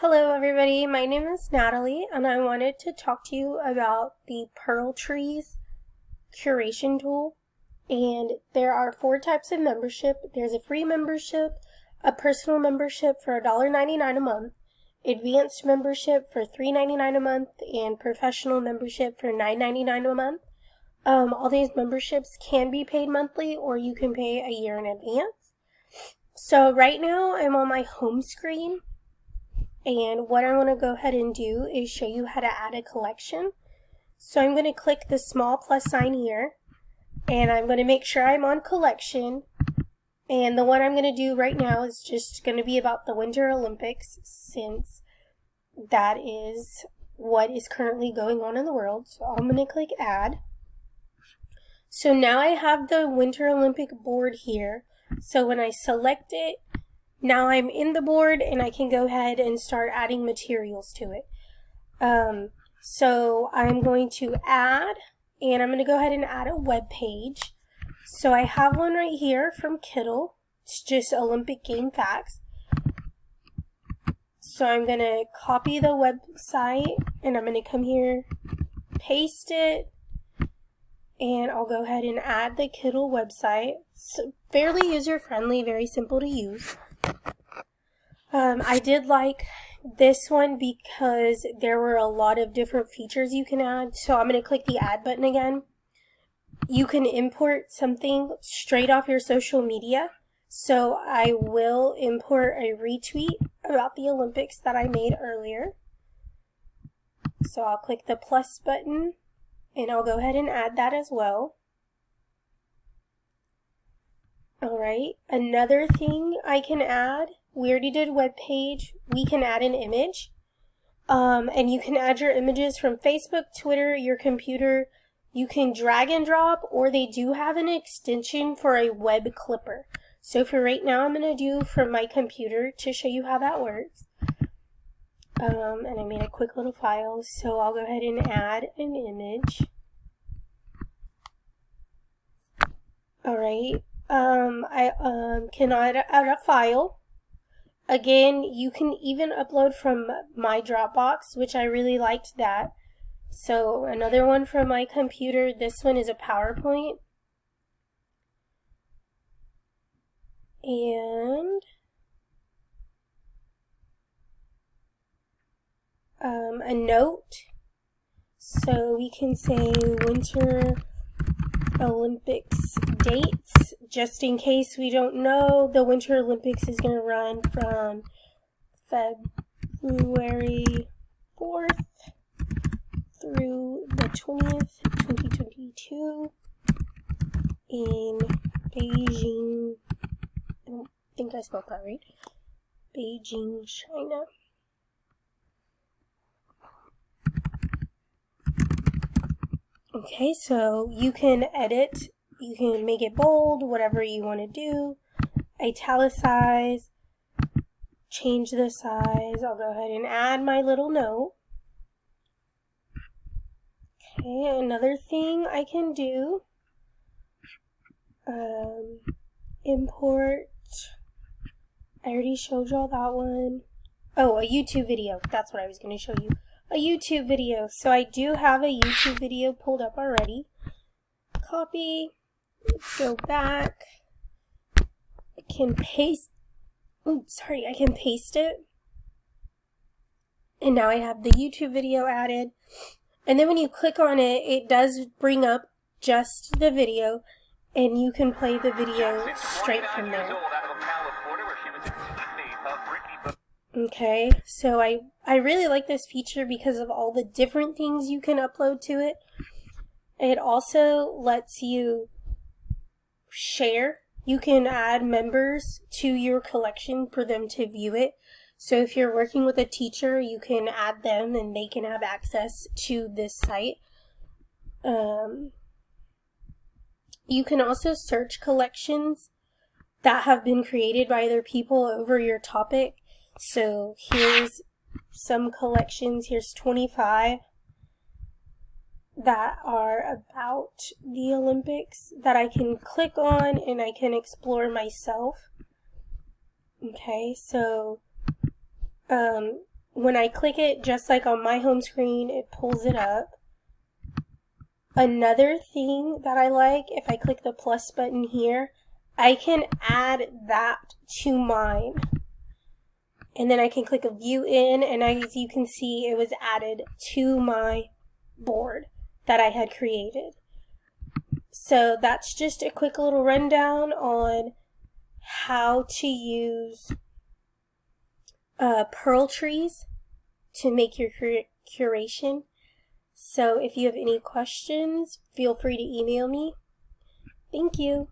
Hello everybody, my name is Natalie and I wanted to talk to you about the Pearltrees curation tool. And there are 4 types of membership. There's a free membership, a personal membership for $1.99 a month, advanced membership for $3.99 a month, and professional membership for $9.99 a month. All these memberships can be paid monthly or you can pay a year in advance. So right now I'm on my home screen. And what I want to go ahead and do is show you how to add a collection. So I'm going to click the small plus sign here, and I'm going to make sure I'm on collection. And the one I'm going to do right now is just going to be about the Winter Olympics, since that is what is currently going on in the world. So I'm going to click add. So now I have the Winter Olympic board here. So when I select it, now I'm in the board and I can go ahead and start adding materials to it. So I'm going to add, and I'm going to go ahead and add a web page. So I have one right here from Kittle. It's just Olympic game facts. So I'm going to copy the website and I'm going to come here, paste it, and I'll go ahead and add the Kittle website. It's fairly user-friendly, very simple to use. I did like this one because there were a lot of different features you can add. So I'm going to click the add button again. You can import something straight off your social media. So I will import a retweet about the Olympics that I made earlier. So I'll click the plus button and I'll go ahead and add that as well. Alright, another thing I can add, we already did web page, we can add an image. And you can add your images from Facebook, Twitter, your computer. You can drag and drop, or they do have an extension for a web clipper. So for right now, I'm going to do from my computer to show you how that works. And I made a quick little file, so I'll go ahead and add an image. Alright. I can add a file. Again, you can even upload from my Dropbox, which I really liked that. So another one from my computer. This one is a PowerPoint. And a note. So we can say Winter Olympics dates, just in case we don't know. The Winter Olympics is going to run from February 4th through the 20th, 2022 in Beijing. I don't think I spelled that right. Beijing, China. Okay, so you can edit, you can make it bold, whatever you want to do, italicize, change the size. I'll go ahead and add my little note. Okay, another thing I can do, import, I already showed y'all that one. Oh, a YouTube video, that's what I was going to show you. A YouTube video. So I do have a YouTube video pulled up already. Copy. Let's go back. I can paste. Oops, sorry. I can paste it. And now I have the YouTube video added. And then when you click on it, it does bring up just the video. And you can play the video straight from there. Okay, so I really like this feature because of all the different things you can upload to it. It also lets you share. You can add members to your collection for them to view it. So if you're working with a teacher, you can add them and they can have access to this site. You can also search collections that have been created by other people over your topic. So here's some collections. Here's 25 that are about the Olympics that I can click on and I can explore myself. Okay, so when I click it, just like on my home screen, it pulls it up. Another thing that I like, if I click the plus button here, I can add that to mine. And then I can click a view in, and as you can see, it was added to my board that I had created. So that's just a quick little rundown on how to use Pearltrees to make your curation. So if you have any questions, feel free to email me. Thank you.